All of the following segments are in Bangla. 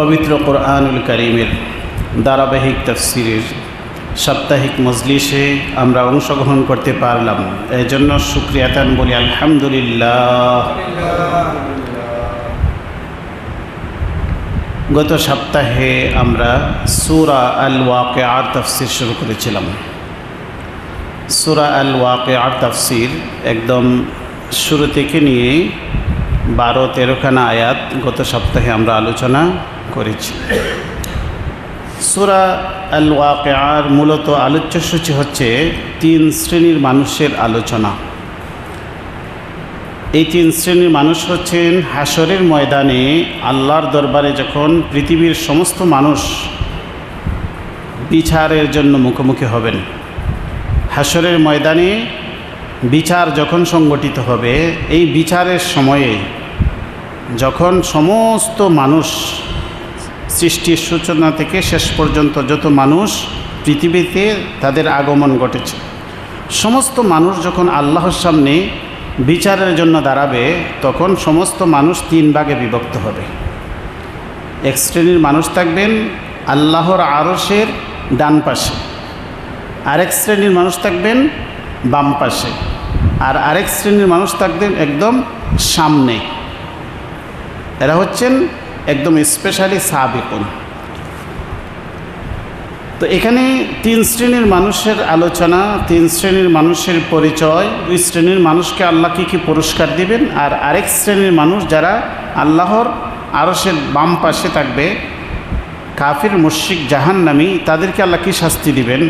পবিত্র কোরআনুল কারীমের ধারাবাহিক তাফসীরের সাপ্তাহিক মজলিসে আমরা অংশগ্রহণ করতে পারলাম। এই জন্য শুকরিয়াতান বলি আলহামদুলিল্লাহ। গত সপ্তাহে আমরা সূরা আল ওয়াকিয়ার তাফসীর শুরু করেছিলাম। সূরা আল ওয়াকিয়ার তাফসীর একদম শুরু থেকে নিয়ে 12-13 খানা আয়াত গত সপ্তাহে আমরা আলোচনা করেছি। সূরা আল ওয়াকিয়ার মূলত আলোচ্যসূচি হচ্ছে 3 শ্রেণীর মানুষের আলোচনা। এই 3 শ্রেণীর মানুষ হচ্ছেন হাশরের ময়দানে আল্লাহর দরবারে যখন পৃথিবীর সমস্ত মানুষ বিচারের জন্য মুখোমুখি হবেন। হাশরের ময়দানে বিচার যখন সংগঠিত হবে, এই বিচারের সময়ে যখন সমস্ত মানুষ সৃষ্টির সূচনা থেকে শেষ পর্যন্ত যত মানুষ পৃথিবীতে তাদের আগমন ঘটেছে, সমস্ত মানুষ যখন আল্লাহর সামনে বিচারের জন্য দাঁড়াবে, তখন সমস্ত মানুষ 3 ভাগে বিভক্ত হবে। এক শ্রেণীর মানুষ থাকবেন আল্লাহর আরশের ডান পাশে, আরেক শ্রেণীর মানুষ থাকবেন বাম পাশে, আর আরেক শ্রেণীর মানুষ থাকবেন একদম সামনে। এরা হচ্ছেন একদম স্পেশালি সাবিকুন। তো এখানে 3 শ্রেণীর মানুষের আলোচনা, 3 শ্রেণীর মানুষের পরিচয়, 2 শ্রেণীর মানুষকে আল্লাহ কী পুরস্কার দিবেন, আর আরেক শ্রেণীর মানুষ যারা আল্লাহর আরশের বাম পাশে থাকবে, কাফির মুশরিক জাহান্নামী, তাদেরকে আল্লাহ কী শাস্তি দিবেন।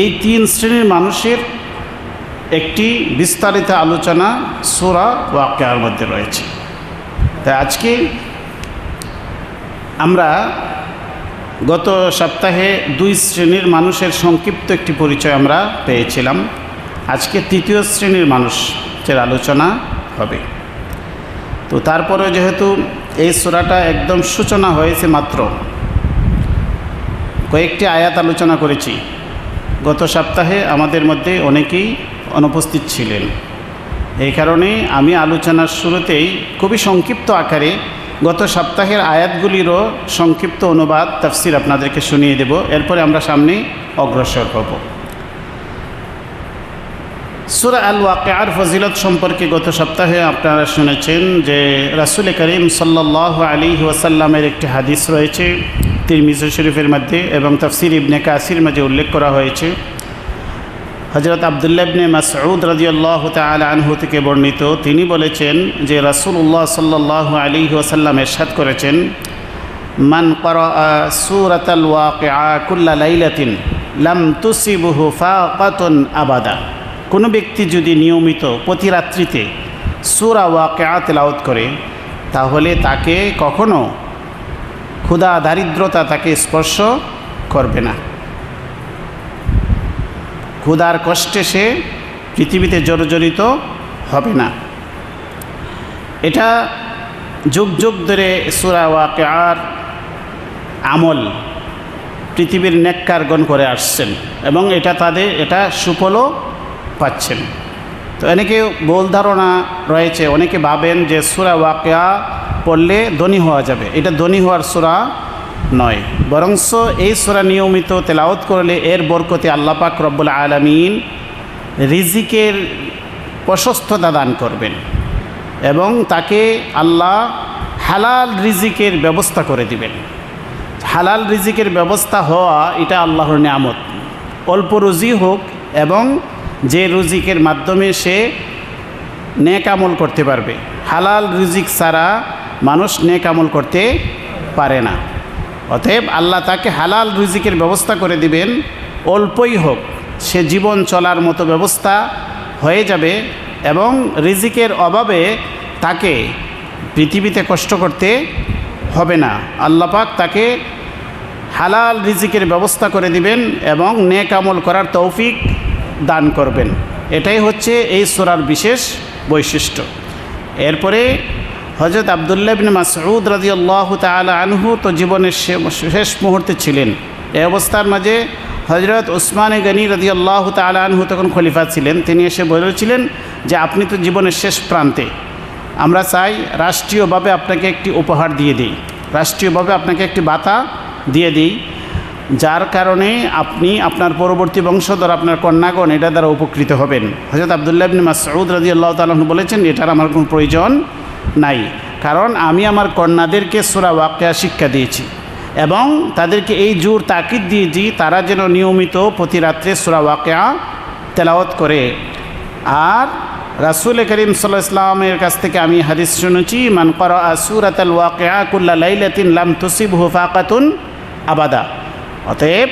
এই 3 শ্রেণীর মানুষের একটি বিস্তারিত আলোচনা সূরা ওয়াকিয়ার মধ্যে রয়েছে। তাই আজকে আমরা গত সপ্তাহে 2 শ্রেণীর মানুষের সংক্ষিপ্ত একটি পরিচয় আমরা পেয়েছিলাম। আজকে 3য় শ্রেণীর মানুষের আলোচনা হবে। তো তারপরে যেহেতু এই সূরাটা একদম সূচনা হয়েছে মাত্র, কয়েকটি আয়াত আলোচনা করেছি। গত সপ্তাহে আমাদের মধ্যে অনেকেই অনুপস্থিত ছিলেন, এই কারণে আমি আলোচনার শুরুতেই খুবই সংক্ষিপ্ত আকারে গত সপ্তাহের আয়াতগুলিরও সংক্ষিপ্ত অনুবাদ তাফসীর আপনাদেরকে শুনিয়ে দেব। এরপরে আমরা সামনে অগ্রসর হব। সূরা আল ওয়াকিয়ার ফজিলত সম্পর্কে গত সপ্তাহে আপনারা শুনেছেন যে রাসূল করিম সাল্লাল্লাহু আলাইহি ওয়াসাল্লামের একটি হাদিস রয়েছে তিরমিজি শরীফের মধ্যে, এবং তাফসীর ইবনে কাসির মাঝে উল্লেখ করা হয়েছে। হযরত আব্দুল্লাহ ইবনে মাসউদ রাদিয়াল্লাহু তাআলা আনহু থেকে বর্ণিত, তিনি বলেছেন যে রাসূলুল্লাহ সাল্লাল্লাহু আলাইহি ওয়াসাল্লাম ইরশাদ করেছেন, মান ক্বারাআ সূরাতাল ওয়াকিআ কুল্লা লাইলাতিন লাম তুসিবহু ফাকাতুন আবাদা। কোনো ব্যক্তি যদি নিয়মিত প্রতি রাত্রিতে সূরা ওয়াকিআ তেলাওয়াত করে, তাহলে তাকে কখনো ক্ষুধা দারিদ্রতা তাকে স্পর্শ করবে না। ক্ষুধার কষ্টে সে পৃথিবীতে জর্জরিত হবে না। এটা যুগ যুগ ধরে সূরা ওয়াকিয়ার আমল পৃথিবীর নেককারগণ করে আসছেন, এবং এটা সুফলও পাচ্ছেন। তো অনেকে ভুল ধারণা রয়েছে, অনেকে ভাবেন যে সূরা ওয়াকিয়া পড়লে ধনী হওয়া যাবে। এটা ধনী হওয়ার সূরা নয়, বরঞ্চ এই সূরা নিয়মিত তেলাওয়াত করলে এর বরকতে আল্লাহ পাক রব্বুল আলামিন রিজিকের প্রশস্ততা দান করবেন, এবং তাকে আল্লাহ হালাল রিজিকের ব্যবস্থা করে দিবেন। হালাল রিজিকের ব্যবস্থা হওয়া এটা আল্লাহর নিয়ামত। অল্প রুজি হোক, এবং যে রুজিকের মাধ্যমে সে নেক আমল করতে পারবে। হালাল রিজিক ছাড়া মানুষ নেক আমল করতে পারে না। অতএব আল্লাহ তাকে হালাল রিজিকের ব্যবস্থা করে দিবেন, অল্পই হোক, সে জীবন চলার মতো ব্যবস্থা হয়ে যাবে, এবং রিজিকের অভাবে তাকে পৃথিবীতে কষ্ট করতে হবে না। আল্লাহ পাক তাকে হালাল রিজিকের ব্যবস্থা করে দিবেন এবং নেক আমল করার তৌফিক দান করবেন। এটাই হচ্ছে এই সূরার বিশেষ বৈশিষ্ট্য। এরপরে হযরত আব্দুল্লাহ ইবনে মাসউদ রাদিয়াল্লাহু তাআলা আনহু তো জীবনের শেষ মুহূর্তে ছিলেন। এই অবস্থার মাঝে হযরত উসমান গনি রাদিয়াল্লাহু তাআলা আনহু তখন খলিফা ছিলেন। তিনি এসে বলেছিলেন যে আপনি তো জীবনের শেষ প্রান্তে, আমরা চাই রাষ্ট্রীয়ভাবে আপনাকে একটি উপহার দিয়ে দিই। রাষ্ট্রীয়ভাবে আপনাকে একটি ভাতা দিয়ে দিই, যার কারণে আপনি আপনার পরবর্তী বংশধর, আপনার কন্যাগণ এটা দ্বারা উপকৃত হবেন। হযরত আব্দুল্লাহ ইবনে মাসউদ রাদিয়াল্লাহু তাআলা আনহু বলেছেন, এটার আমার কোনো প্রয়োজন নাই, কারণ আমি আমার কন্যাদেরকে সূরা ওয়াকিয়া শিক্ষা দিয়েছি এবং তাদেরকে এই জোর তাকিদ দিয়েছি তারা যেন নিয়মিত প্রতি রাত্রে সূরা ওয়াকিয়া তেলাওয়াত করে। আর রাসূল করিম সাল্লাল্লাহু আলাইহি ওয়াসাল্লামের কাছ থেকে আমি হাদিস শুনেছি, মান ক্বারাআ সূরাতাল ওয়াকিয়া কুল্লা লাইলাতিন লাম তুসিবহু ফাকাতুন আবাদা। অতএব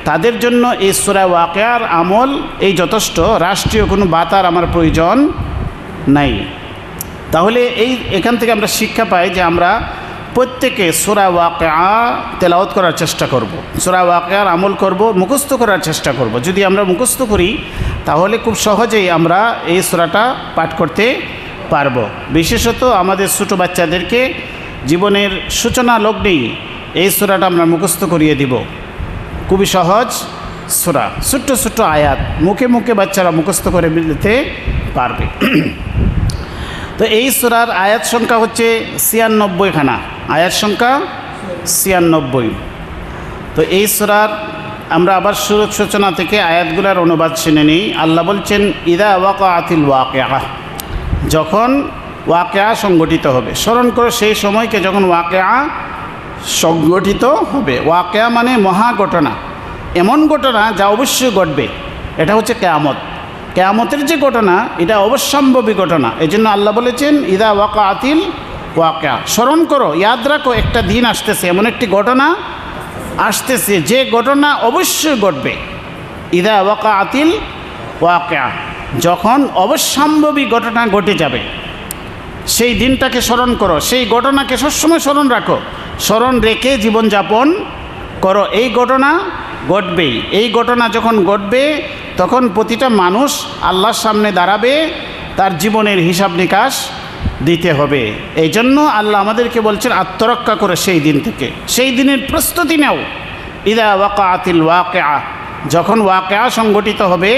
তাদের জন্য এই সূরা ওয়াকিয়ার আমল এই যথেষ্ট, রাষ্ট্রীয় কোনো ভাতার আমার প্রয়োজন নাই। তাহলে এখান থেকে আমরা শিক্ষা পাই যে আমরা প্রত্যেকে সূরা ওয়াকিয়া তেলাওয়াত করার চেষ্টা করব, সূরা ওয়াকিয়ার আমল করব, মুখস্থ করার চেষ্টা করব। যদি আমরা মুখস্থ করি তাহলে খুব সহজেই আমরা এই সূরাটা পাঠ করতে পারবো। বিশেষত আমাদের ছোটো বাচ্চাদেরকে জীবনের সূচনা লগ্নেই এই সূরাটা আমরা মুখস্থ করিয়ে দিব। খুবই সহজ সূরা, ছোট্ট ছোট্ট আয়াত, মুখে মুখে বাচ্চারা মুখস্থ করে নিতে পারবে। তো এই সূরার আয়াত সংখ্যা হচ্ছে ৯৬ খানা, আয়াত সংখ্যা ৯৬। তো এই সূরার আমরা আবার সূচনা থেকে আয়াতগুলোর অনুবাদ শুনে নিই। আল্লাহ বলছেন, ইদা ওয়াকাআতিল ওয়াকিয়া, যখন ওয়াকিয়া সংগঠিত হবে। স্মরণ করো সেই সময়কে যখন ওয়াকিয়া সংগঠিত হবে। ওয়াকিয়া মানে মহা ঘটনা, এমন ঘটনা যা অবশ্যই ঘটবে। এটা হচ্ছে কিয়ামত। কিয়ামতের যে ঘটনা এটা অবশ্যম্ভাবী ঘটনা। এই জন্য আল্লাহ বলেছেন, ইদা ওয়াকাআতিল ওয়াকিয়া। স্মরণ করো, ইয়াদ রাখো, একটা দিন আসতেছে, এমন একটি ঘটনা আসতেছে যে ঘটনা অবশ্যই ঘটবে। ইদা ওয়াকাআতিল ওয়াকিয়া, যখন অবশ্যম্ভাবী ঘটনা ঘটে যাবে সেই দিনটাকে স্মরণ করো, সেই ঘটনাকে সবসময় স্মরণ রাখো, স্মরণ রেখে জীবনযাপন করো। এই ঘটনা ঘটবেই। এই ঘটনা যখন ঘটবে তখন প্রতিটা মানুষ আল্লাহর সামনে দাঁড়াবে, তার জীবনের হিসাব নিকাশ দিতে হবে। এই জন্য আল্লাহ আমাদেরকে বলছেন আত্মরক্ষা করে সেই দিন থেকে, সেই দিনের প্রস্তুতি নাও। ইদা ওয়াকাআতিল ওয়াকিয়া, যখন ওয়াকিয়া সংগঠিত হবে,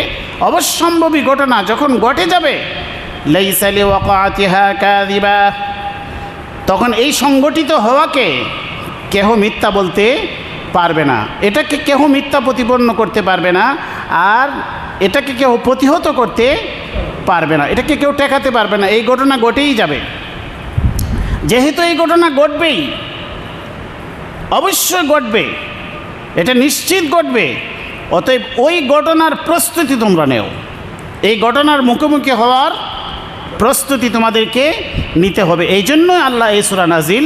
অবশ্যম্ভাবী ঘটনা যখন ঘটে যাবে, লাইসা লিওয়াকাআতিহা কাযিবা, তখন এই সংগঠিত হওয়াকে কেহ মিথ্যা বলতে পারবে না, এটাকে কেহ মিথ্যা প্রতিপন্ন করতে পারবে না, আর এটাকে কেউ প্রতিহত করতে পারবে না, এটাকে কেউ ঠেকাতে পারবে না। এই ঘটনা ঘটেই যাবে। যেহেতু এই ঘটনা ঘটবেই, অবশ্যই ঘটবে, এটা নিশ্চিত ঘটবে, অতএব ওই ঘটনার প্রস্তুতি তোমরা নেও। এই ঘটনার মুখোমুখি হওয়ার প্রস্তুতি তোমাদেরকে নিতে হবে। এই জন্য আল্লাহ এই সূরা নাজিল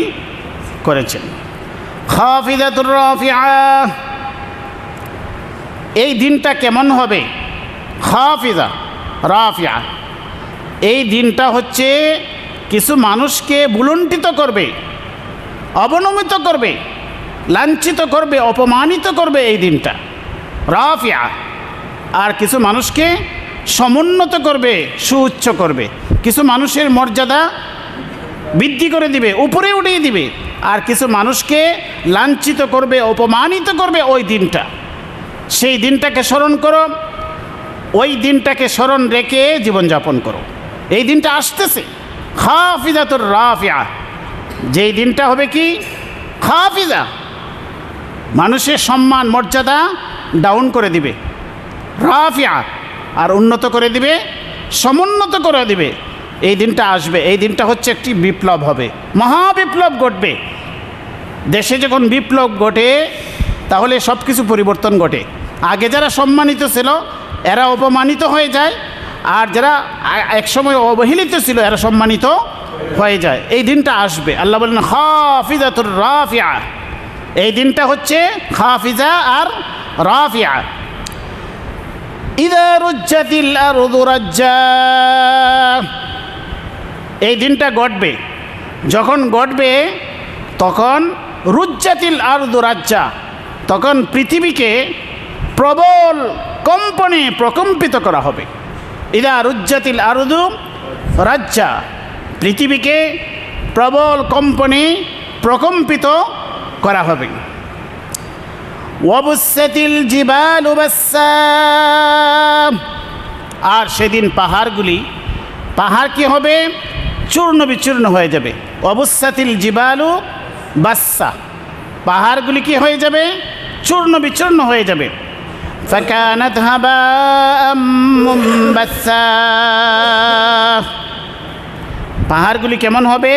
করেছেন। খাফিদাতুর রাফিআ, এই দিনটা কেমন হবে? খাফিদা রাফিআ, এই দিনটা হচ্ছে কিছু মানুষকে ভুলুণ্ঠিত করবে, অবনমিত করবে, লাঞ্ছিত করবে, অপমানিত করবে এই দিনটা রাফিআ। আর কিছু মানুষকে সমুন্নত করবে, সুউচ্চ করবে। কিছু মানুষের মর্যাদা বৃদ্ধি করে দিবে, উপরে উঠিয়ে দিবে, আর কিছু মানুষকে লাঞ্ছিত করবে, অপমানিত করবে ওই দিনটা। সেই দিনটাকে স্মরণ করো, ওই দিনটাকে স্মরণ রেখে জীবনযাপন করো। এই দিনটা আসতেছে, খাফিদাতুর রাফিআ, যেই দিনটা হবে কি খাফিদা, মানুষের সম্মান মর্যাদা ডাউন করে দিবে, রাফিআ আর উন্নত করে দিবে, সমুন্নত করে দিবে। এই দিনটা আসবে। এই দিনটা হচ্ছে একটি বিপ্লব হবে, মহাবিপ্লব ঘটবে। দেশে যখন বিপ্লব ঘটে তাহলে সব কিছু পরিবর্তন ঘটে। আগে যারা সম্মানিত ছিল এরা অপমানিত হয়ে যায়, আর যারা একসময় অবহেলিত ছিল এরা সম্মানিত হয়ে যায়। এই দিনটা আসবে। আল্লাহ বলেন খাফিদাতুর রাফিআ, এই দিনটা হচ্ছে খাফিজা আর রাফিআ। ইযা রুজ্জাতিল আরদু রাজ্জা, এই দিনটা ঘটবে। যখন ঘটবে তখন রুজ্জাতিল আরদু রাজ্জা, তখন পৃথিবীকে প্রবল কম্পনে প্রকম্পিত করা হবে। ইযা রুজ্জাতিল আরদু রাজ্জা, পৃথিবীকে প্রবল কম্পনে প্রকম্পিত করা হবে। ওয়াবুসাতিল জিবালু বাসসা, আর সেদিন পাহাড় কি হবে? চূর্ণ বিচূর্ণ হয়ে যাবে। ওয়াবুসাতিল জিবালু বাসসা, পাহাড়গুলি কি হয়ে যাবে? চূর্ণ বিচূর্ণ হয়ে যাবে। ফাকানাত হাবাআম মুনবাসসা, পাহাড়গুলি কেমন হবে?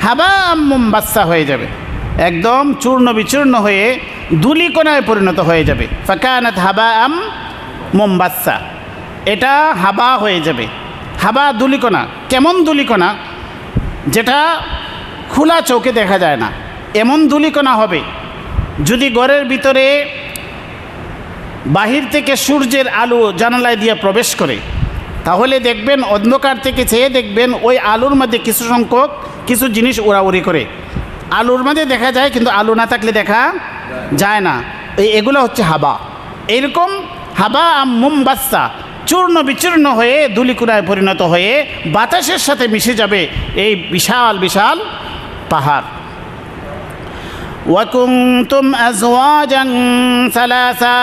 হাবাআম মুনবাসসা হয়ে যাবে, একদম চূর্ণ বিচূর্ণ হয়ে ধূলিকণায় পরিণত হয়ে যাবে। ফাকানাত হাবাআম মুনবাসসা, এটা হাবা হয়ে যাবে। হাবা ধূলিকণা, কেমন ধূলিকণা? যেটা খোলা চোখে দেখা যায় না, এমন ধূলিকণা হবে। যদি ঘরের ভিতরে বাহির থেকে সূর্যের আলো জানালায় দিয়ে প্রবেশ করে, তাহলে দেখবেন অন্ধকার থেকে চেয়ে দেখবেন ওই আলোর মধ্যে কিছু সংখ্যক কিছু জিনিস উড়াউড়ি করে। আলোর মধ্যে দেখা যায়, কিন্তু আলো না থাকলে দেখা যায় না। এগুলো হচ্ছে হাবা। এরকম হাবা মুনবাসসা, চূর্ণ বিচূর্ণ হয়ে ধূলিকণায় পরিণত হয়ে বাতাসের সাথে মিশে যাবে এই বিশাল বিশাল পাহাড়। ওয়া কুনতুম আজওয়াজান সালাসা,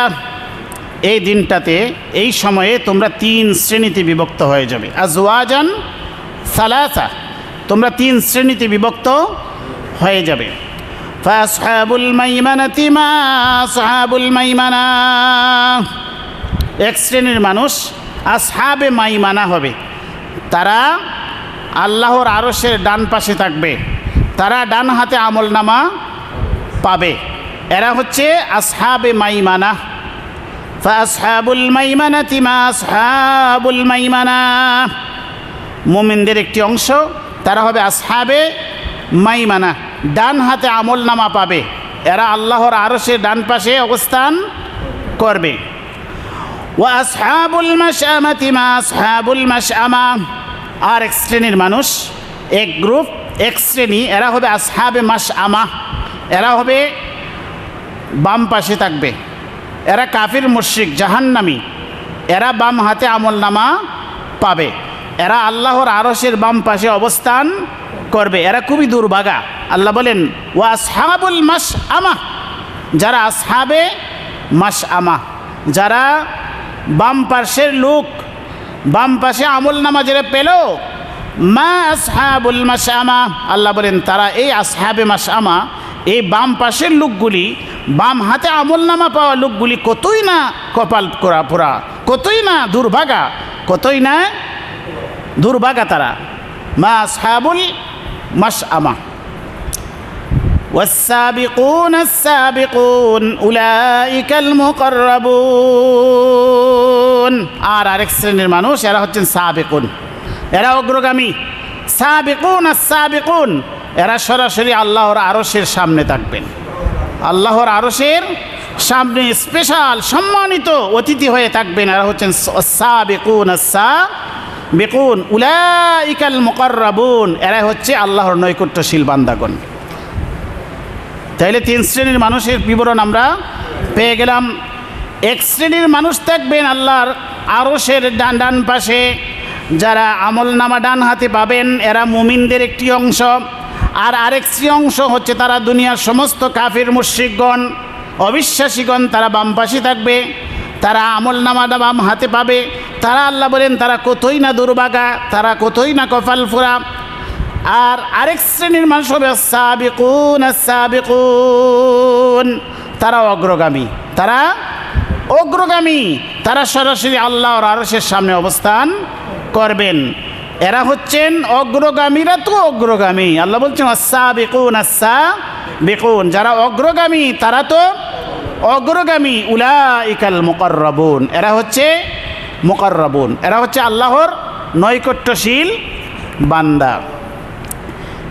এই দিনটাতে, এই সময়ে তোমরা 3 শ্রেণীতে বিভক্ত হয়ে যাবে। আজওয়াজান সালাসা, তোমরা 3 শ্রেণীতে বিভক্ত হয়ে যাবে। ফাসহাবুল মাইমানাতি মা আসহাবুল মাইমানা, এক শ্রেণীর মানুষ আসহাবে মাইমানা হবে, তারা আল্লাহর আরশের ডান পাশে থাকবে, তারা ডান হাতে আমলনামা পাবে। এরা হচ্ছে আসহাবে মাইমানা। ফাসহাবুল মাইমানাতি মা আসহাবুল মাইমানা, মুমিনদের একটি অংশ তারা হবে আসহাবে মাইমানা, ডান হাতে আমলনামা পাবে, এরা আল্লাহর আরশের ডান পাশে অবস্থান করবে। ওয়া আসহাবুল মাশআমাতি মা আসহাবুল মাশআমা, আর এক শ্রেণীর মানুষ, এক গ্রুপ, এক শ্রেণী, এরা হবে আসহাবে মাশআমা, এরা হবে বাম পাশে থাকবে, এরা কাফির মুশরিক জাহান্নামী, এরা বাম হাতে আমলনামা পাবে, এরা আল্লাহর আরশের বাম পাশে অবস্থান করবে, এরা খুবই দুর্ভাগা। আল্লাহ বলেন ওয়া আসহাবুল মাশআমা, যারা আসহাবে মাশআমা, যারা বাম পাশের লোক, বাম পাশে আমলনামা যারা পেল, মা আসহাবুল মাশআমা, আল্লাহ বলেন তারা এই আসহাবে মাশআমা, এই বাম পাশের লোকগুলি, বাম হাতে আমলনামা পাওয়া লোকগুলি কতই না কপাল পোড়া, কতই না দুর্ভাগা, কতই না দুর্ভাগা তারা। মা আসহাবুল মাশআমা। والسابقون السابقون أولئك المقربون, আর আরেক শ্রেণীর মানুষ, এরা হচ্ছেন সাবিকুন, এরা অগ্রগামী। সাবিকুন আস-সাবিকুন, এরা সরাসরি আল্লাহর আরশের সামনে থাকবেন, আল্লাহর আরশের সামনে স্পেশাল সম্মানিত অতিথি হয়ে থাকবেন, এরা হচ্ছেন সাবিকুন আস-সাবিকুন উলাইকাল মুকাররাবুন, এরা হচ্ছে আল্লাহর নৈকট্যশীল বান্দাগণ। তাইলে 3 শ্রেণীর মানুষের বিবরণ আমরা পেয়ে গেলাম। এক শ্রেণীর মানুষ থাকবেন আল্লাহর আরশের ডান পাশে, যারা আমলনামা ডান হাতে পাবেন, এরা মুমিনদের একটি অংশ। আর আরেক অংশ হচ্ছে তারা দুনিয়ার সমস্ত কাফির মুশরিকগণ, অবিশ্বাসীগণ, তারা বাম পাশে থাকবে, তারা আমলনামাটা বাম হাতে পাবে। তারা আল্লাহ বলেন তারা কতই না দুর্ভাগা, তারা কতই না কপাল ফোরা। আর আরেক শ্রেণীর মানুষ হবে সাবিকুন আস-সাবিকুন, তারা অগ্রগামী, তারা অগ্রগামী, তারা সরাসরি আল্লাহর আরশের সামনে অবস্থান করবেন। এরা হচ্ছেন অগ্রগামীরা, তো অগ্রগামী। আল্লাহ বলছেন আস-সাবিকুন আস-সাবিকুন, যারা অগ্রগামী তারা তো অগ্রগামী। উলাইকাল মুকাররাবুন, এরা হচ্ছে মুকাররাবুন, এরা হচ্ছে আল্লাহর নৈকট্যশীল বান্দা।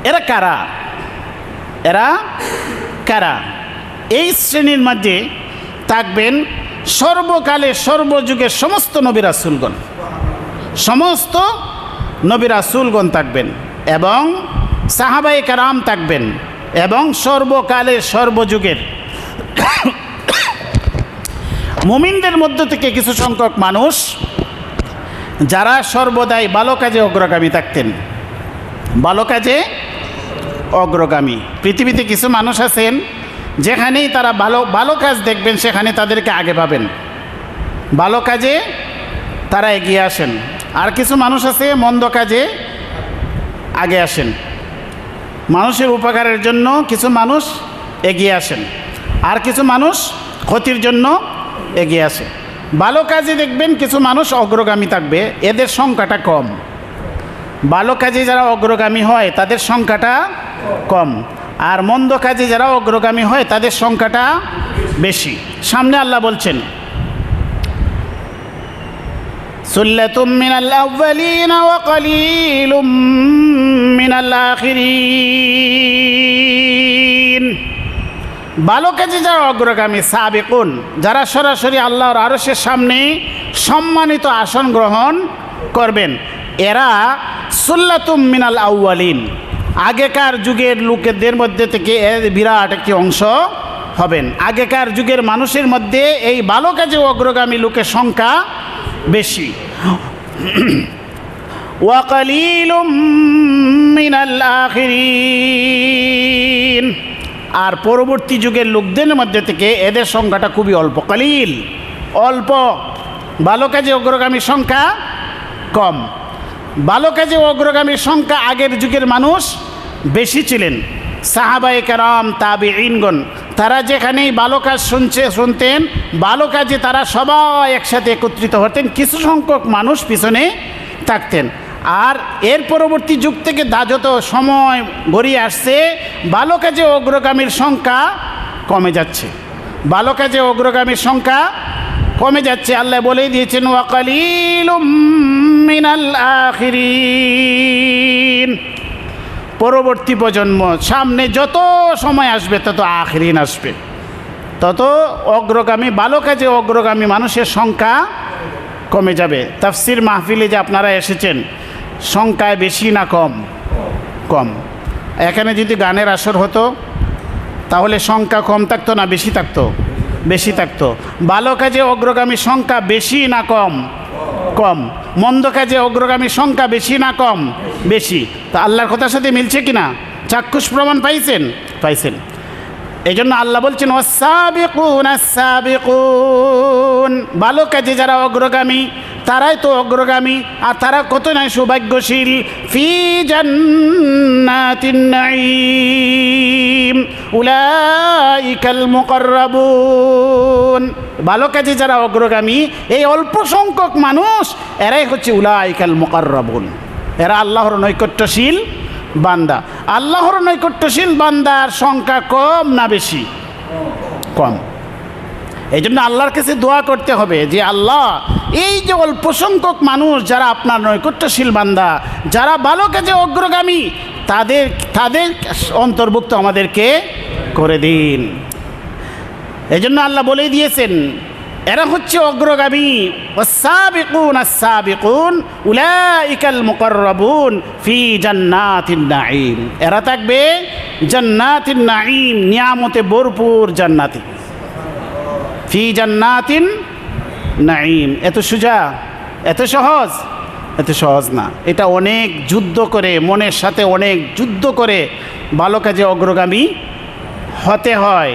এরা কারা? এরা কারা? এই শ্রেণীর মধ্যে থাকবেন সর্বকালে সর্বযুগের সমস্ত নবী রাসূলগণ, সমস্ত নবী রাসূলগণ থাকবেন, এবং সাহাবায়ে কেরাম থাকবেন, এবং সর্বকালের সর্বযুগের মুমিনদের মধ্য থেকে কিছু সংখ্যক মানুষ যারা সর্বদাই ভালো কাজে অগ্রগামী থাকতেন, ভালো কাজে অগ্রগামী। পৃথিবীতে কিছু মানুষ আছেন যেখানেই তারা ভালো কাজ দেখবেন সেখানে তাদেরকে আগে পাবেন, ভালো কাজে তারা এগিয়ে আসেন। আর কিছু মানুষ আছে মন্দ কাজে আগে আসেন। মানুষের উপকারের জন্য কিছু মানুষ এগিয়ে আসেন, আর কিছু মানুষ ক্ষতির জন্য এগিয়ে আসে। ভালো কাজে দেখবেন কিছু মানুষ অগ্রগামী থাকবে, এদের সংখ্যাটা কম। ভালো কাজে যারা অগ্রগামী হয় তাদের সংখ্যাটা কম, আর মন্দ কাজে যারা অগ্রগামী হয় তাদের সংখ্যাটা বেশি। সামনে আল্লাহ বলছেন, সুল্লাতুম মিনাল আউয়ালিন ওয়া কলিলুম মিনাল আখিরিন। ভালো কাজে যারা অগ্রগামী, সাবিকুন, যারা সরাসরি আল্লাহর আরশের সামনে সম্মানিত আসন গ্রহণ করবেন, এরা সুল্লাতুম মিনাল আউয়ালিন, আগেকার যুগের লোকেদের মধ্যে থেকে এর বিরাট একটি অংশ হবেন। আগেকার যুগের মানুষের মধ্যে এই ভালো কাজে অগ্রগামী লোকের সংখ্যা বেশি। ওয়া কালিলুম মিনাল আখিরিন, আর পরবর্তী যুগের লোকদের মধ্যে থেকে এদের সংখ্যাটা খুবই অল্প। কালিল, অল্প। ভালো কাজে অগ্রগামীর সংখ্যা কম। ভালো কাজে অগ্রগামীর সংখ্যা আগের যুগের মানুষ বেশি ছিলেন। সাহাবায়ে কেরাম, তাবিঈনগণ, তারা যেখানেই ভালো কাজ শুনতেন, ভালো কাজে তারা সবাই একসাথে একত্রিত হতেন, কিছু সংখ্যক মানুষ পিছনে থাকতেন। আর এর পরবর্তী যুগ থেকে যত সময় গড়িয়ে আসছে, ভালো কাজে অগ্রগামীর সংখ্যা কমে যাচ্ছে। ভালো কাজে অগ্রগামীর সংখ্যা কমে যাচ্ছে। আল্লাহ বলেই দিয়েছেন, ওয়া কালিলুম মিনাল আখিরিন। পরবর্তী প্রজন্ম, সামনে যত সময় আসবে তত আখিরিন আসবে, তত অগ্রগামী, ভালো কাজে অগ্রগামী মানুষের সংখ্যা কমে যাবে। তাফসির মাহফিলে যে আপনারা এসেছেন, সংখ্যায় বেশি না কম? কম। এখানে যদি গানের আসর হতো তাহলে সংখ্যা কম থাকতো না বেশি থাকতো? বেশি থাকতো। ভালো কাজে অগ্রগামী সংখ্যা বেশি না কম? কম। মন্দ কাজে অগ্রগামী সংখ্যা বেশি না কম? বেশি। তা আল্লাহর কথার সাথে মিলছে কিনা? চাক্ষুষ প্রমাণ পাইছেন? পাইছেন। এই জন্য আল্লাহ বলছেন, ওয়াস-সাবিকুন আস-সাবিকুন, ভালো কাজে যারা অগ্রগামী তারাই তো অগ্রগামী, আর তারা কত নাই সৌভাগ্যশীল। ফি জান্নাতিন নাঈম উলাইকাল মুকাররাবুন। ভালো কাজে যারা অগ্রগামী, এই অল্প সংখ্যক মানুষ, এরাই হচ্ছে উলাইকাল মুকাররাবুন, এরা আল্লাহর নৈকট্যশীল বান্দা। আল্লাহর নৈকট্যশীল বান্দার সংখ্যা কম না বেশি? কম। এই জন্য আল্লাহর কাছে দোয়া করতে হবে যে, আল্লাহ, এই যে অল্প সংখ্যক মানুষ যারা আপনার নৈকট্যশীল বান্দা, যারা ভালো কাজে অগ্রগামী, তাদের অন্তর্ভুক্ত আমাদেরকে করে দিন। এই জন্য আল্লাহ বলেই দিয়েছেন, এরা হচ্ছে অগ্রগামী। ওয়াস-সাবিকুন আস-সাবিকুন উলাইকাল মুকাররাবুন ফি জান্নাতিন নাঈম। এরা থাকবে জান্নাতিন নাঈম, নিয়ামতে ভরপুর জান্নাতে। ফি জান্নাতিন নাঈম। এত সোজা, এত সহজ? এত সহজ না। এটা অনেক যুদ্ধ করে, মনের সাথে অনেক যুদ্ধ করে ভালো কাজে অগ্রগামী হতে হয়।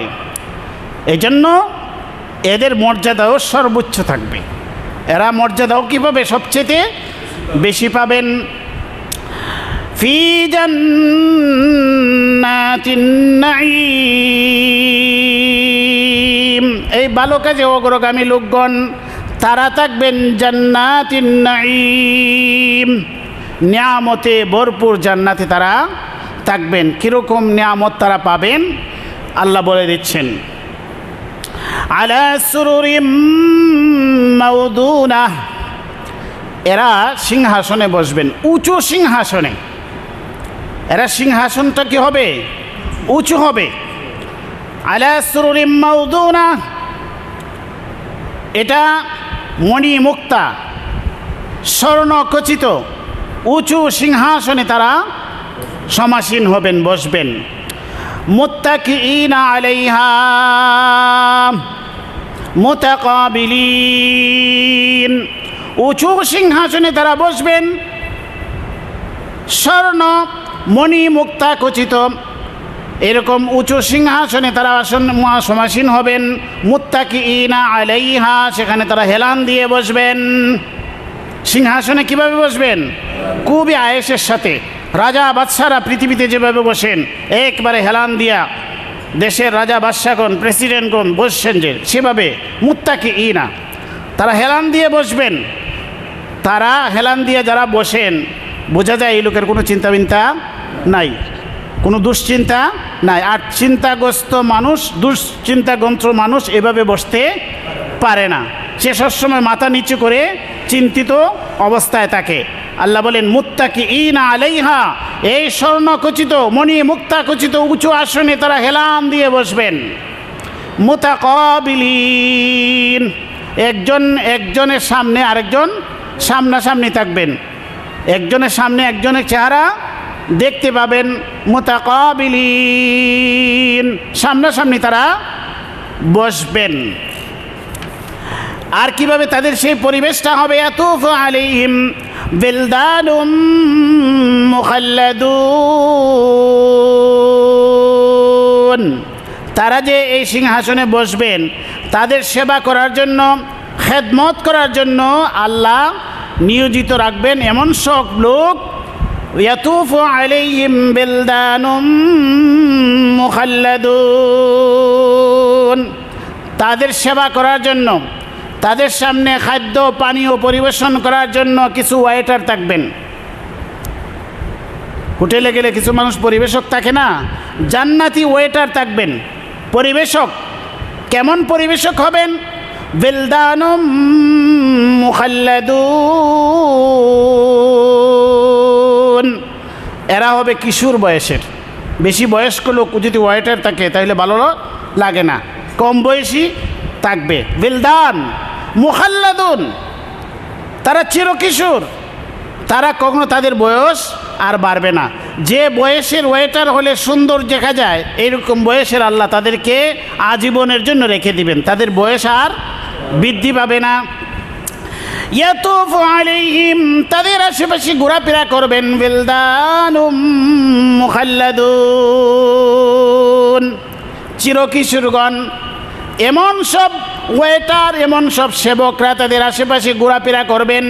এই জন্য এদের মর্যাদাও সর্বোচ্চ থাকবে। এরা মর্যাদাও কী পাবে? সবচেয়ে বেশি পাবেন। ফি জান্নাতিন নাঈম, এই ভালো কাজে অগ্রগামী লোকগণ তারা থাকবেন জান্নাতিন নাঈম, নিয়ামতে ভরপুর জান্নাতে তারা থাকবেন। কীরকম নিয়ামত তারা পাবেন আল্লাহ বলে দিচ্ছেন, আলা সুরুরিম মাউদুনাহ, এরা সিংহাসনে বসবেন, উঁচু সিংহাসনে। এরা সিংহাসনটা কি হবে? উঁচু হবে। আলা সুরুরিম মাউদুনাহ, এটা মণি মুক্তা, স্বর্ণ খচিত উঁচু সিংহাসনে তারা সমাসীন হবেন, বসবেন। মুত্তাকিইনা আলাইহা মুতাকাবিলিন, উঁচু সিংহাসনে তারা বসবেন, স্বর্ণ মণি মুক্তা খচিত এরকম উঁচু সিংহাসনে তারা সমাসীন হবেন। মুত্তাকিইনা আলাইহা, সেখানে তারা হেলান দিয়ে বসবেন। সিংহাসনে কিভাবে বসবেন? খুবই আয়েশের সাথে, রাজা বাদশারা পৃথিবীতে যেভাবে বসেন একবারে হেলান দিয়া দেশের রাজা বাদশাগণ প্রেসিডেন্টগণ বসছেন যে সেভাবে মুত্তাকিঈনা তারা হেলান দিয়ে বসবেন। তারা হেলান দিয়ে যারা বসেন বোঝা যায় এই লোকের কোনো চিন্তা নাই, কোনো দুশ্চিন্তা নাই। আর চিন্তাগ্রস্ত মানুষ, দুশ্চিন্তাগ্রস্ত মানুষ এভাবে বসতে পারে না, সে সবসময় মাথা নিচু করে চিন্তিত অবস্থায় থাকে। আল্লাহ বলেন মুত্তাকিঈনা আলাইহা, এই স্বর্ণখচিত মণি মুক্তাখচিত উঁচু আসনে তারা হেলান দিয়ে বসবেন। মুতাকাবিলিন, একজন একজনের সামনে আরেকজন সামনাসামনি থাকবেন, একজনের সামনে একজনের চেহারা দেখতে পাবেন। মুতাকাবিলিন, সামনাসামনি তারা বসবেন। আর কিভাবে তাদের সেই পরিবেশটা হবে? ইয়াতুফু আলাইহিম বিলদানুম মুখাল্লাদুন, তারা যে এই সিংহাসনে বসবেন তাদের সেবা করার জন্য, খেদমত করার জন্য আল্লাহ নিয়োজিত রাখবেন এমন সব লোক। ইয়াতুফু আলাইহিম বিলদানুম মুখাল্লাদুন, তাদের সেবা করার জন্য, তাদের সামনে খাদ্য পানীয় পরিবেশন করার জন্য কিছু ওয়েটার থাকবেন। হোটেলে গেলে কিছু মানুষ পরিবেশক থাকে না, জান্নাতি ওয়েটার থাকবেন, পরিবেশক। কেমন পরিবেশক হবেন? বিলদানুম মুখাল্লাদুন, এরা হবে কিশোর বয়সের। বেশি বয়স্ক লোক যদি ওয়েটার থাকে তাহলে ভালো লাগে না, কম বয়সী থাকবে। বিলদান মুখাল্লাদুন, তারা চিরকিশোর, তারা কখনো তাদের বয়স আর বাড়বে না। যে বয়সের ওয়েটার হলে সুন্দর দেখা যায় এইরকম বয়সের আল্লাহ তাদেরকে আজীবনের জন্য রেখে দিবেন, তাদের বয়স আর বৃদ্ধি পাবে না। ইয়াতুফু আলাইহিম, তাদের আশেপাশে ঘোরাফেরা করবেন। বিলদানুম মুখাল্লাদুন, চিরকিশোরগণ। এমন সব ওয়েটার, এমন সব সেবকরা তাদের আশেপাশে ঘোরাফেরা করবেন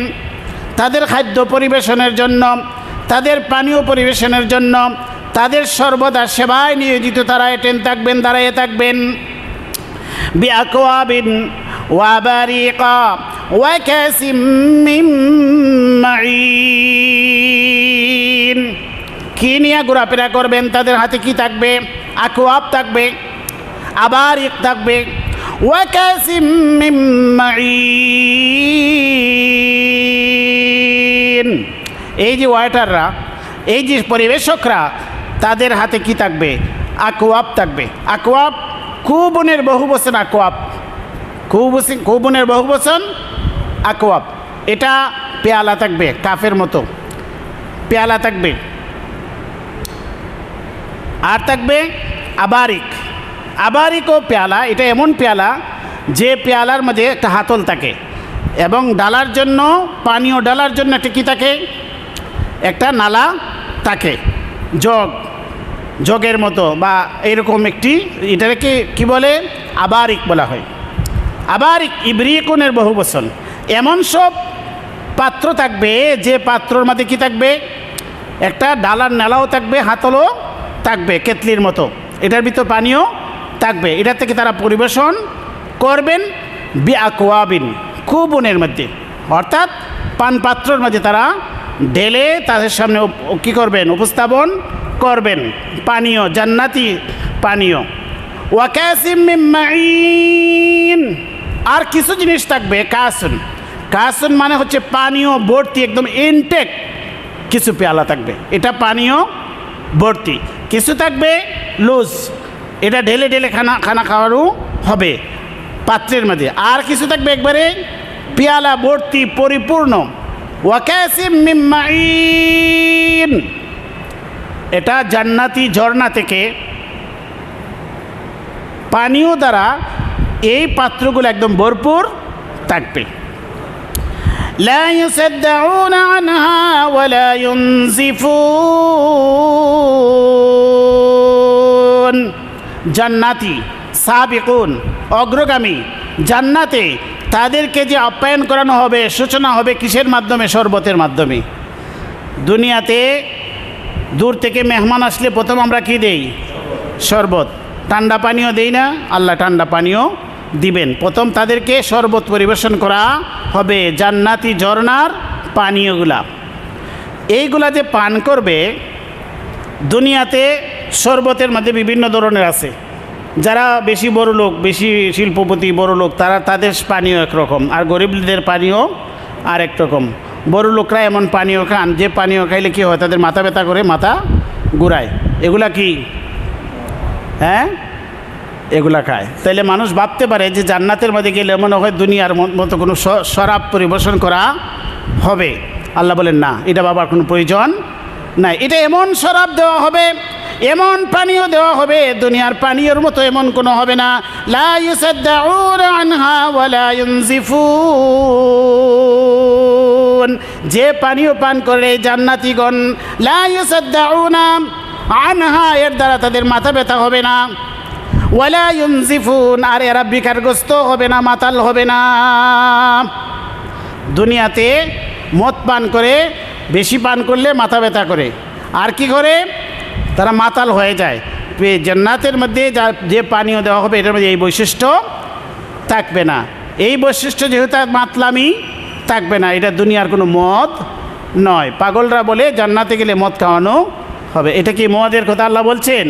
তাদের খাদ্য পরিবেশনের জন্য, তাদের পানীয় পরিবেশনের জন্য, তাদের সর্বদা সেবায় নিয়োজিত তারা এটেন থাকবেন, দাঁড়িয়ে থাকবেন। বিআকওয়াবিন ওয়া বারিকা ওয়া কাসিম মিন মাঈন, কি নিয়ে ঘোরাফেরা করবেন? তাদের হাতে কি থাকবে? আকওয়াব থাকবে, আবারিক থাকবে, ওয়া কাসিম মিন মাঈন। এই যে ওয়েটাররা, এই যে পরিবেশকরা, তাদের হাতে কি থাকবে? আকওয়াব থাকবে। আকওয়াব কুবুনের বহুবচন, আকওয়াব কুবুনের বহুবচন আকওয়াব। এটা পেয়ালা থাকবে, কাফের মতো পেয়ালা থাকবে। আর থাকবে আবারিক, আবারিক ও পেয়ালা। এটা এমন পেয়ালা যে পেয়ালার মধ্যে একটা হাতল থাকে এবং ডালার জন্য, পানীয় ডালার জন্য একটা কী থাকে? একটা নালা থাকে, জগের মতো বা এরকম একটি, এটাকে কি বলে? আবারিক বলা হয়। আবারিক ইবরিকুনের বহুবচন। এমন সব পাত্র থাকবে যে পাত্রর মধ্যে কি থাকবে? একটা ডালার নালাও থাকবে, হাতলও থাকবে কেতলির মতো, এটার ভিতর পানীয় থাকবে। এটা থেকে তারা পরিবেশন করবেন। বিআকওয়াবিন, কুবুনের মধ্যে, অর্থাৎ পান পাত্রর মধ্যে তারা ঢেলে তাদের সামনে কী করবেন? উপস্থাপন করবেন পানীয়, জান্নাতি পানীয়। ওয়া কাসিম মিন মাঈন, আর কিছু জিনিস থাকবে কাসুন। কাসুন মানে হচ্ছে পানীয় ভর্তি, একদম ইনটেক কিছু পেয়ালা থাকবে, এটা পানীয় ভর্তি। কিছু থাকবে লুজ, এটা ঢেলে ঢেলে খানা খাওয়ারও হবে পাত্রের মধ্যে। আর কিছু থাকবে একবারে পেয়ালা ভর্তি, পরিপূর্ণ। ওয়া কাসিম মিন মাঈন, এটা জান্নাতি ঝর্ণা থেকে পানীয় দ্বারা এই পাত্রগুলো একদম ভরপুর থাকবে। লা ইউসাদ্দাউনা আনহা ওয়া লা ইউনজিফুন, জান্নাতি সাবিকুন, অগ্রগামী জান্নাতে তাদেরকে যে আপ্যায়ন করানো হবে, সূচনা হবে কিসের মাধ্যমে? শরবতের মাধ্যমে। দুনিয়াতে দূর থেকে মেহমান আসলে প্রথম আমরা কি দেই? শরবত। ঠান্ডা পানীয় দেই না? আল্লাহ ঠান্ডা পানীয় দিবেন। প্রথম তাদেরকে শরবত পরিবেশন করা হবে, জান্নাতি ঝর্ণার পানীয়গুলা। এইগুলা যে পান করবে, দুনিয়াতে শরবতের মধ্যে বিভিন্ন ধরনের আছে। যারা বেশি বড় লোক, বেশি শিল্পপতি বড় লোক, তাদের পানীয় একরকম, আর গরিবদের পানীয় আর এক রকম। বড় লোকরা এমন পানীয় খান যে পানীয় খাইলে কী হয়, তাদের মাথা ব্যথা করে, মাথা ঘুরায়। এগুলা কি? হ্যাঁ, এগুলা খায়। তাইলে মানুষ ভাবতে পারে যে জান্নাতের মধ্যে গেলে মনে হয় দুনিয়ার মতো কোনো শরাব পরিবেশন করা হবে। আল্লাহ বলেন না, এটা বাবার কোনো প্রয়োজন নাই। এটা এমন শরাব দেওয়া হবে, এমন পানীয় দেওয়া হবে, দুনিয়ার পানীয়র মতো এমন কোনো হবে না। লা ইউসাদ্দাউনা আনহা ওয়ালা ইউনজিফুন। যে পানীয় পান করে জান্নাতীগণ, লা ইউসাদ্দাউনা আনহা, এর দ্বারা তাদের মাথা ব্যথা হবে না। ওয়ালা ইউনজিফুন, আর এরা বিকারগ্রস্ত হবে না, মাতাল হবে না। দুনিয়াতে মদ পান করে, বেশি পান করলে মাথা ব্যথা করে, আর কি করে? তারা মাতাল হয়ে যায়। জান্নাতের মধ্যে যে পানীয় দেওয়া হবে, এটার মধ্যে এই বৈশিষ্ট্য থাকবে না। এই বৈশিষ্ট্য যেহেতু মাতলামি থাকবে না, এটা দুনিয়ার কোনো মদ নয়। পাগলরা বলে জান্নাতে গেলে মদ খাওয়ানো হবে। এটা কি মদের কথা আল্লাহ বলছেন?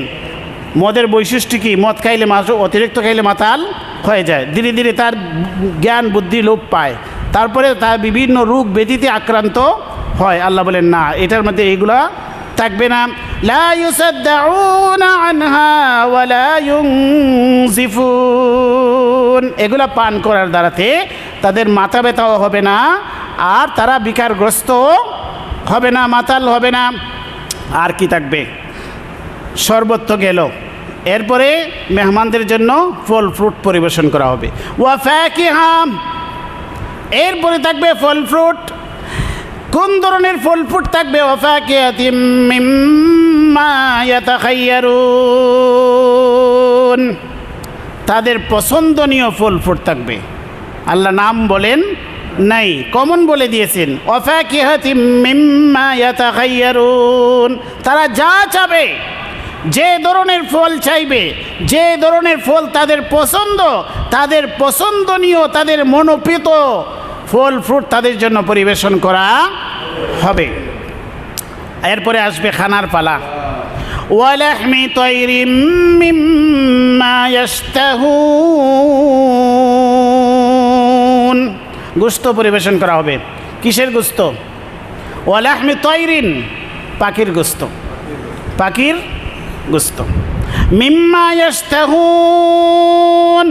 মদের বৈশিষ্ট্য কি? মদ খাইলে মানুষ অতিরিক্ত খাইলে মাতাল হয়ে যায়, ধীরে ধীরে তার জ্ঞান বুদ্ধি লোপ পায়, তারপরে তার বিভিন্ন রোগ ব্যাধিতে আক্রান্ত হয়। আল্লাহ বলেন না, এটার মধ্যে এইগুলা থাকবে না। লা ইউসাদ্দাউনা আনহা ওয়ালা ইউনজিফুন। এগুলা পান করার দ্বারাতে তাদের মাথা ব্যথাও হবে না, আর তারা বিকারগ্রস্ত হবে না, মাতাল হবে না। আর কি থাকবে? শরবত তো গেল, এরপরে মেহমানদের জন্য ফল ফ্রুট পরিবেশন করা হবে। ওয়া ফাকিহা, এরপরে থাকবে ফল ফ্রুট। কোন ধরনের ফল ফ্রুট থাকবে? ওয়া ফাকিহাতিম মিম্মা ইয়াতাখায়্যারুন, তাদের পছন্দনীয় ফল ফ্রুট থাকবে। আল্লাহ নাম বলেন নাই, কমন বলে দিয়েছেন। ওয়া ফাকিহাতিম মিম্মা ইয়াতাখায়্যারুন, তারা যা চাবে, যে ধরনের ফল চাইবে, যে ধরনের ফল তাদের পছন্দ, তাদের পছন্দনীয়, তাদের মনোপ্রীত ফল ফ্রুট তাদের জন্য পরিবেশন করা হবে। এরপরে আসবে খানার পালা। ওয়ালাহমি তায়রিম মিম্মা ইয়াশতাহুন, গোশত পরিবেশন করা হবে। কিসের গোশত? ওয়ালাহমি তায়রিন, পাখির গোশত, পাখির গোশত। মিম্মা ইয়াশতাহুন,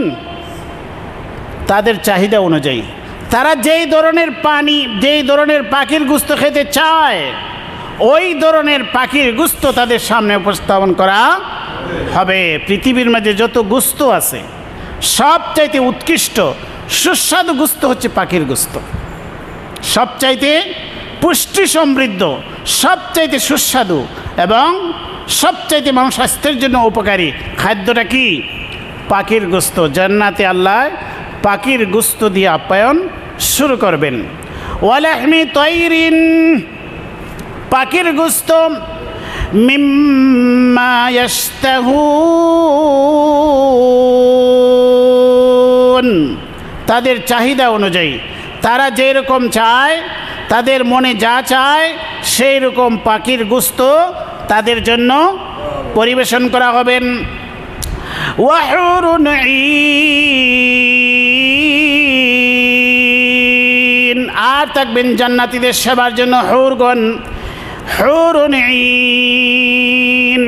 তাদের চাহিদা অনুযায়ী, তারা যেই ধরনের যেই ধরনের পাখির গোশত খেতে চায়, ওই ধরনের পাখির গোশত তাদের সামনে উপস্থাপন করা হবে। পৃথিবীর মাঝে যত গোশত আছে, সবচাইতে উৎকৃষ্ট সুস্বাদু গোশত হচ্ছে পাখির গোশত। সবচাইতে পুষ্টি সমৃদ্ধ, সবচাইতে সুস্বাদু এবং সবচাইতে মানুষ স্বাস্থ্যের জন্য উপকারী খাদ্যটা কি? পাখির গোশত। জান্নাতে আল্লাহ পাখির গোশত দিয়ে আপ্যায়ন শুরু করবেন। ওয়ালাহমি তায়রিন, পাখির গোশত। মিম্মা ইয়াশতাহুন, তাদের চাহিদা অনুযায়ী, তারা যেরকম চায়, তাদের মনে যা চায় সেই রকম পাখির গোশত তাদের জন্য পরিবেশন করা হবেন। ওয়াহুরুন ঈন, আর থাকবেন জান্নাতীদের সেবার জন্য হুরগণ। হুরুন ঈন,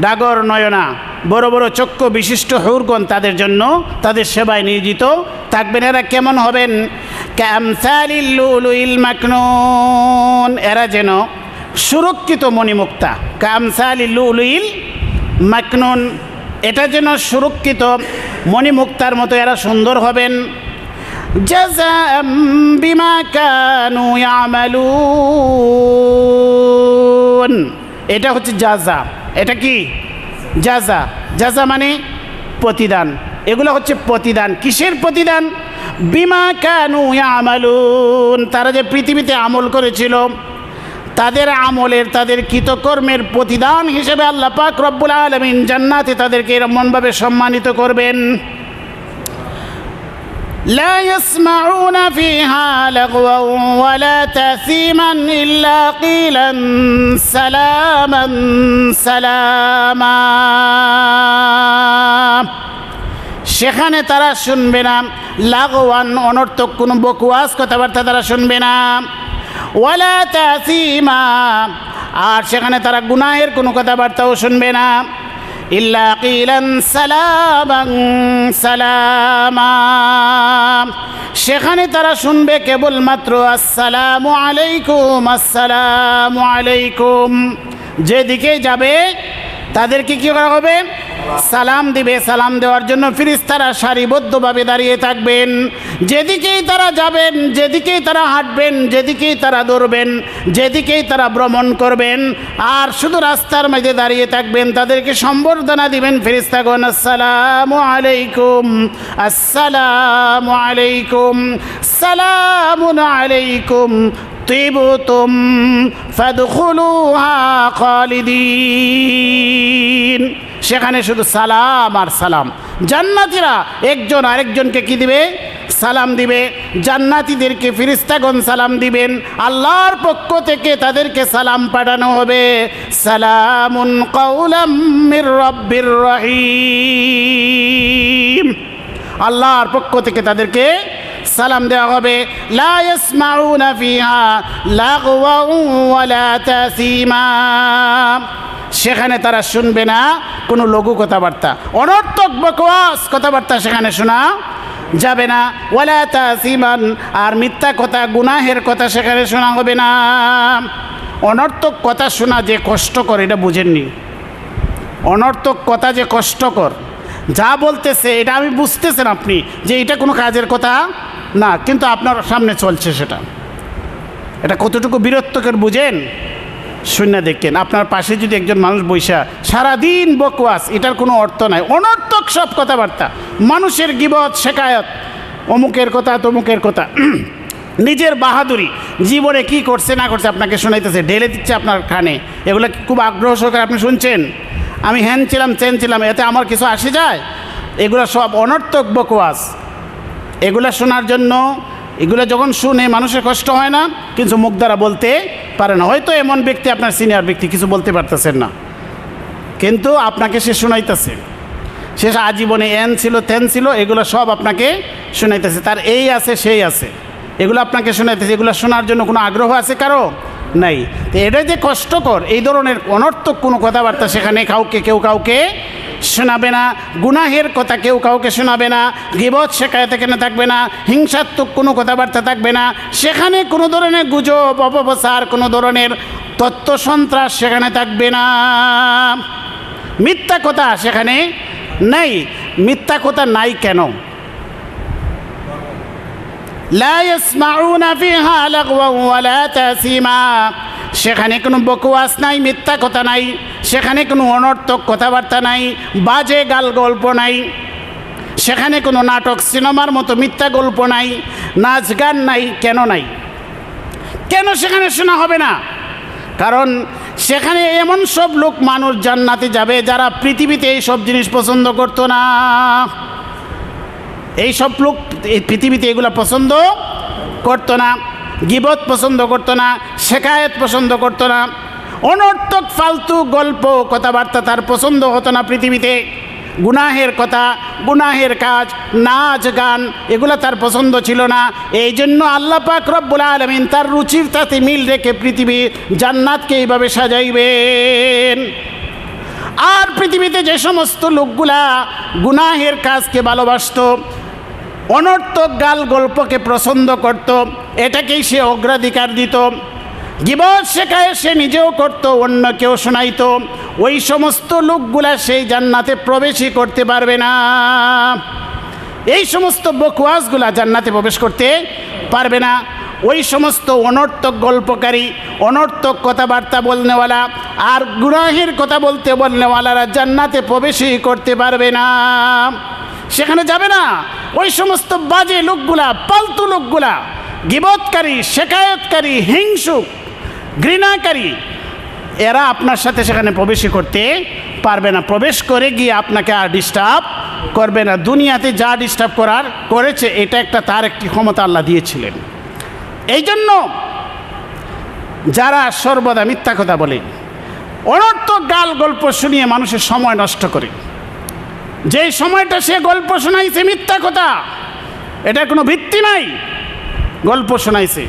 ডাগর নয়না, বড় বড় চক্ষু বিশিষ্ট হুরগণ তাদের জন্য তাদের সেবায় নিয়োজিত থাকবেন। এরা কেমন হবেন? কামসালিল লুলুইল মাকনুন, এরা যেন সুরক্ষিত মণিমুক্তা। কামসালিল লুলুইল মাকনুন, এটা যেন সুরক্ষিত মণিমুক্তার মতো এরা সুন্দর হবেন। জাযাআম বিমা কানু ইয়ামালুন, এটা হচ্ছে জাযা। এটা কি? জাযা। জাযা মানে প্রতিদান। এগুলো হচ্ছে প্রতিদান। কিসের প্রতিদান? বিমা কানু ইয়ামালুন, তারা যে পৃথিবীতে আমল করেছিল, তাদের আমলের তাদের কৃতকর্মের প্রতিদান হিসেবে আল্লাহ পাক রব্বুল আলামিন জান্নাতে তাদেরকে এমনভাবে সম্মানিত করবেন, لا يسمعون فيها لغوا ولا تأثيما إلا قيلا سلاما سلاما। সেখানে তারা শুনবে না লাগওয়ান অনর্থক কোনো বকওয়াস কথাবার্তা তারা শুনবে না, ওয়ালা তাসিমা আর সেখানে তারা গুনাহের কোনো কথাবার্তাও শুনবে না, ইল্লা কিলান সালামান সালামা সেখানে তারা শুনবে কেবলমাত্র আসসালামু আলাইকুম আসসালামু আলাইকুম। যেদিকে যাবে তাদেরকে কী করা হবে? সালাম দিবে। সালাম দেওয়ার জন্য ফেরেশতারা সারিবদ্ধভাবে দাঁড়িয়ে থাকবেন। যেদিকেই তারা যাবেন, যেদিকেই তারা হাঁটবেন, যেদিকেই তারা দৌড়বেন, যেদিকেই তারা ভ্রমণ করবেন, আর শুধু রাস্তার মাঝে দাঁড়িয়ে থাকবেন, তাদেরকে সম্বর্ধনা দিবেন ফেরেশতাগণ, আসসালামু আলাইকুম আসসালামু আলাইকুম সালামুন আলাইকুম তিবতুম ফাদখুলুহা খালিদিন। সেখানে শুধু সালাম আর সালাম। জান্নাতীরা একজন আরেকজনকে কি দিবে? সালাম দিবে। জান্নাতীদেরকে ফেরেশতাগণ সালাম দিবেন, আল্লাহর পক্ষ থেকে তাদেরকে সালাম পাঠানো হবে, সালামুন কাওলাম মির রাব্বির রহিম। আল্লাহর পক্ষ থেকে তাদেরকে সালাম দেওয়া হবে। লা ইয়াসমাউনা ফিহা লাগওয়ান ওয়ালা তাসিমা সেখানে তারা শুনবে না কোনো লঘু কথাবার্তা, অনর্থক বকওয়াস কথাবার্তা সেখানে শোনা যাবে না, ওয়ালা তাসিমান আর মিথ্যা কথা গুনাহের কথা সেখানে শোনা হবে না। অনর্থক কথা শোনা যে কষ্টকর এটা বুঝেননি। অনর্থক কথা যে কষ্টকর, যা বলতেছে এটা আমি বুঝতেছেন আপনি যে এটা কোনো কাজের কথা না, কিন্তু আপনার সামনে চলছে সেটা, এটা কতটুকু বিরক্তকর বুঝেন? শূন্য দেখেন আপনার পাশে যদি একজন মানুষ বৈশা সারাদিন বকওয়াস, এটার কোনো অর্থ নাই, অনর্থক সব কথাবার্তা, মানুষের গীবত শেকায়ত, অমুকের কথা তমুকের কথা, নিজের বাহাদুরি, জীবনে কি করছে না করছে আপনাকে শোনাইতেছে, ঢেলে দিচ্ছে আপনার কানে, এগুলো খুব আগ্রহ সহকারে আপনি শুনছেন। আমি হ্যান ছিলাম চেন ছিলাম, এতে আমার কিছু আসে যায়? এগুলো সব অনর্থক বকওয়াস। এগুলো শোনার জন্য, এগুলো যখন শুনে মানুষের কষ্ট হয় না, কিন্তু মুখ দ্বারা বলতে পারে না। হয়তো এমন ব্যক্তি আপনার সিনিয়র ব্যক্তি, কিছু বলতে পারতেছেন না, কিন্তু আপনাকে সে শোনাইতেছে, সে আজীবনে এন ছিল তেন ছিল, এগুলো সব আপনাকে শোনাইতেছে, তার এই আছে সেই আছে, এগুলো আপনাকে শোনাইতেছে। এগুলো শোনার জন্য কোনো আগ্রহ আছে কারো? নাই। তো এটা যে কষ্টকর, এই ধরনের অনর্থক কোনো কথাবার্তা সেখানে কেউ কাউকে শোনাবে না, গুনাহের কথা কেউ কাউকে শোনাবে না, গীবত শেখায়তে কেন থাকবে না, হিংসাত্মক কোনো কথাবার্তা থাকবে না, সেখানে কোনো ধরনের গুজব অপপ্রচার, কোনো ধরনের তথ্য সন্ত্রাস সেখানে থাকবে না, মিথ্যা কথা সেখানে নেই। মিথ্যা কথা নাই কেন? লা ইয়াসমাউনা ফিহা লাগওয়ান ওয়ালা তাসিমা সেখানে কোনো বকওয়াস নাই, মিথ্যা কথা নাই, সেখানে কোনো অনর্থক কথাবার্তা নাই, বাজে গাল গল্প নাই, সেখানে কোনো নাটক সিনেমার মতো মিথ্যা গল্প নাই, নাচ গান নাই। কেন নাই? কেন সেখানে শোনা হবে না? কারণ সেখানে এমন সব লোক মানুষ জান্নাতে যাবে যারা পৃথিবীতে এই সব জিনিস পছন্দ করতো না। এই সব লোক এই পৃথিবীতে এগুলো পছন্দ করতো না, গীবত পছন্দ করতো না, শেখায়ত পছন্দ করতো না, অনর্থক ফালতু গল্প কথাবার্তা তার পছন্দ হতো না পৃথিবীতে, গুনাহের কথা, গুনাহের কাজ, নাচ গান এগুলো তার পছন্দ ছিল না। এই জন্য আল্লাহ পাক রব্বুল আলামিন তার রুচির সাথে মিল রেখে পৃথিবী জান্নাতকে এইভাবে সাজাইবেন। আর পৃথিবীতে যে সমস্ত লোকগুলা গুনাহের কাজকে ভালোবাসত, অনর্থক গাল গল্পকে পছন্দ করত, এটাকেই সে অগ্রাধিকার দিত, গীবত শেখায় সে নিজেও করত, অন্যকেও শোনাইতো, ওই সমস্ত লোকগুলা সেই জান্নাতে প্রবেশই করতে পারবে না। এই সমস্ত বকওয়াসগুলা জান্নাতে প্রবেশ করতে পারবে না। ওই সমস্ত অনর্থক গল্পকারী, অনর্থক কথাবার্তা বলনেওয়ালা আর গুনাহের কথা বলনেওয়ালারা জান্নাতে প্রবেশই করতে পারবে না, সেখানে যাবে না। ওই সমস্ত বাজে লোকগুলা, পালতু লোকগুলা, গীবতকারী, শেখায়তকারী, হিংসুক, ঘৃণাকারী, এরা আপনার সাথে সেখানে প্রবেশই করতে পারবে না। প্রবেশ করে গিয়ে আপনাকে আর ডিস্টার্ব করবে না। দুনিয়াতে যা ডিস্টার্ব করেছে এটা তার একটি ক্ষমতা আল্লাহ দিয়েছিলেন। এই জন্য যারা সর্বদা মিথ্যা কথা বলে, অনর্থক গাল গল্প শুনিয়ে মানুষের সময় নষ্ট করে, যেই সময়টা সে গল্প শোনাইছে মিথ্যা কথা, এটার কোনো ভিত্তি নাই, গল্প শোনাইছে,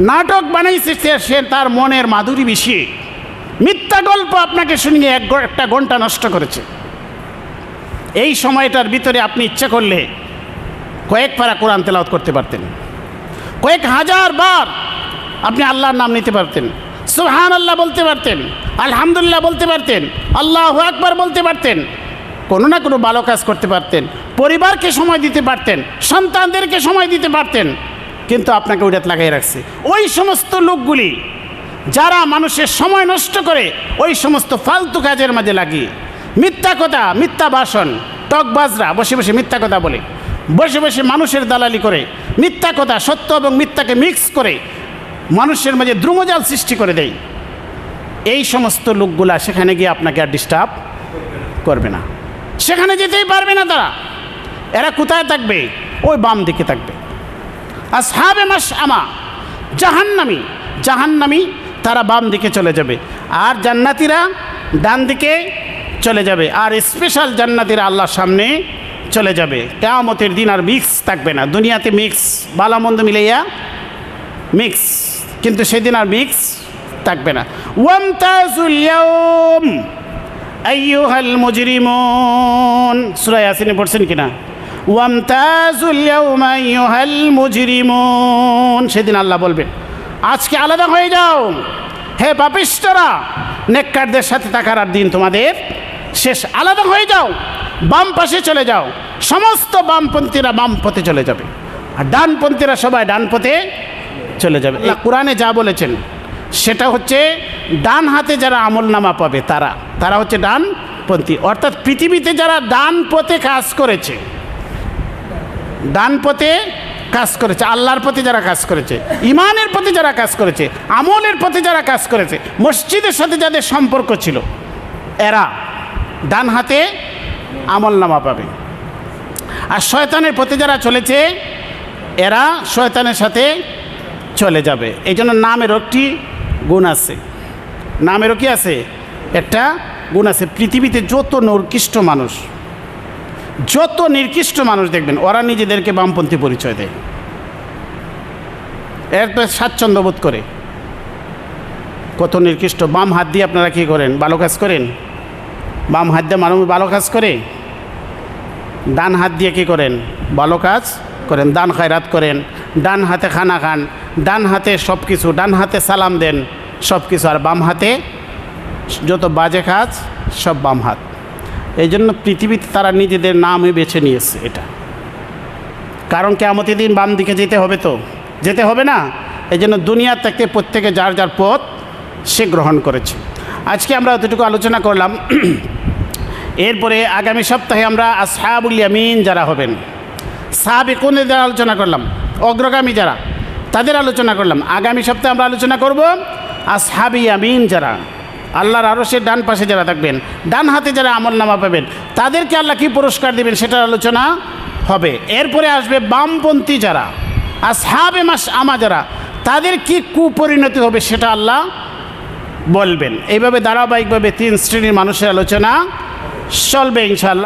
নাটক বানাইছে, সে তার মনের মাধুরী মিশিয়ে মিথ্যা গল্প আপনাকে শুনিয়ে একটা ঘন্টা নষ্ট করেছে। এই সময়টার ভিতরে আপনি ইচ্ছা করলে কয়েক পারা কোরআন তেলাওয়াত করতে পারতেন, কয়েক হাজার বার আপনি আল্লাহর নাম নিতে পারতেন, সুবহানাল্লাহ বলতে পারতেন, আলহামদুলিল্লাহ বলতে পারতেন, আল্লাহু আকবার বলতে পারতেন, কোনো না কোনো ভালো কাজ করতে পারতেন, পরিবারকে সময় দিতে পারতেন, সন্তানদেরকে সময় দিতে পারতেন, কিন্তু আপনাকে ওইটাতে লাগাই রাখছে। ওই সমস্ত লোকগুলি যারা মানুষের সময় নষ্ট করে ওই সমস্ত ফালতু কাজের মাঝে লাগিয়ে মিথ্যা কথা, মিথ্যা ভাষণ, টকবাজরা বসে বসে মিথ্যা কথা বলে, বসে বসে মানুষের দালালি করে, মিথ্যা কথা সত্য এবং মিথ্যাকে মিক্স করে মানুষের মাঝে দ্রুমজাল সৃষ্টি করে দেয়। এই সমস্ত লোকগুলা সেখানে গিয়ে আপনাকে আর ডিস্টার্ব করবে না, সেখানে যেতেই পারবে না তারা। এরা কোথায় থাকবে? ওই বাম দিকে থাকবে। আসহাবে মাশআমা, জাহান্নামী তারা বাম দিকে চলে যাবে, আর জান্নাতীরা ডান দিকে চলে যাবে। আর স্পেশাল জান্নাতীরা আল্লাহর সামনে চলে যাবে। কিয়ামতের দিন আর মিক্স থাকবে না। দুনিয়াতে মিক্স, ভালো মন্দ মিলাইয়া মিক্স, কিন্তু সেদিন আর মিক্স থাকবে না। ওয়ামতাজুল ইয়াউম আইয়ুহাল মুজরিমুন, সূরা ইয়াসিনে পড়ছেন কিনা? ওয়ামতাজুল ইয়াউম আইয়ুহাল মুজরিমুন, সেদিন আল্লাহ বলবেন আজকে আলাদা হয়ে যাও হে পাপিষ্ঠরা, নেককারদের সাথে থাকার আর দিন তোমাদের শেষ। আলাদা হয়ে যাও, বাম পাশে চলে যাও। সমস্ত বামপন্থীরা বাম পথে চলে যাবে, আর ডানপন্থীরা সবাই ডান পথে চলে যাবে। আল্লাহ কোরআনে যা বলেছেন সেটা হচ্ছে ডান হাতে যারা আমলনামা পাবে তারা হচ্ছে ডানপন্থী। অর্থাৎ পৃথিবীতে যারা ডান পথে কাজ করেছে, ডান পথে কাজ করেছে, আল্লাহর পথে যারা কাজ করেছে, ইমানের পথে যারা কাজ করেছে, আমলের পথে যারা কাজ করেছে, মসজিদের সাথে যাদের সম্পর্ক ছিল, এরা ডান হাতে আমলনামা পাবে। আর শয়তানের পথে যারা চলেছে এরা শয়তানের সাথে চলে যাবে। এই জন্য নামেরও একটি গুণ আছে, নামেরও কি আছে? একটা গুণ আছে। পৃথিবীতে যত নিকৃষ্ট মানুষ দেখবেন ওরা নিজেদেরকে বামপন্থী পরিচয় দেয়, এরপর স্বাচ্ছন্দ্য বোধ করে। কত নিকৃষ্ট! বাম হাত দিয়ে আপনারা কী করেন? ভালো কাজ করেন। বাম হাত দিয়ে মানুষ ভালো কাজ করে, ডান হাত দিয়ে কী করেন? ভালো কাজ করেন, দান খয়রাত করেন, ডান হাতে খানা খান, ডান হাতে সব কিছু, ডান হাতে সালাম দেন, সব কিছু। আর বাম হাতে যত বাজে কাজ সব বাম হাত। এই জন্য পৃথিবীতে তারা নিজেদের নামই বেছে নিয়েছে এটা। কারণ কিয়ামতের দিন বাম দিকে যেতে হবে না। এই জন্য দুনিয়ার থেকে প্রত্যেকে যার যার পথ সে গ্রহণ করেছে। আজকে আমরা অতটুকু আলোচনা করলাম। এরপরে আগামী সপ্তাহে আমরা আসহাবুল ইয়ামিন যারা হবেন, সাবিকুনদের যারা আলোচনা করলাম, অগ্রগামী যারা, তাদের আলোচনা করলাম। আগামী সপ্তাহে আমরা আলোচনা করব আসহাবি ইয়ামিন যারা, আল্লাহর আরশের ডান পাশে যারা থাকবেন, ডান হাতে যারা আমলনামা পাবেন, তাদেরকে আল্লাহ কী পুরস্কার দেবেন সেটার আলোচনা হবে। এরপরে আসবে বামপন্থী যারা, আসহাবে মাশআমা যারা, তাদের কি কুপরিণতি হবে সেটা আল্লাহ বলবেন। এইভাবে ধারাবাহিকভাবে 3 শ্রেণীর মানুষের আলোচনা চলবে ইনশাআল্লাহ।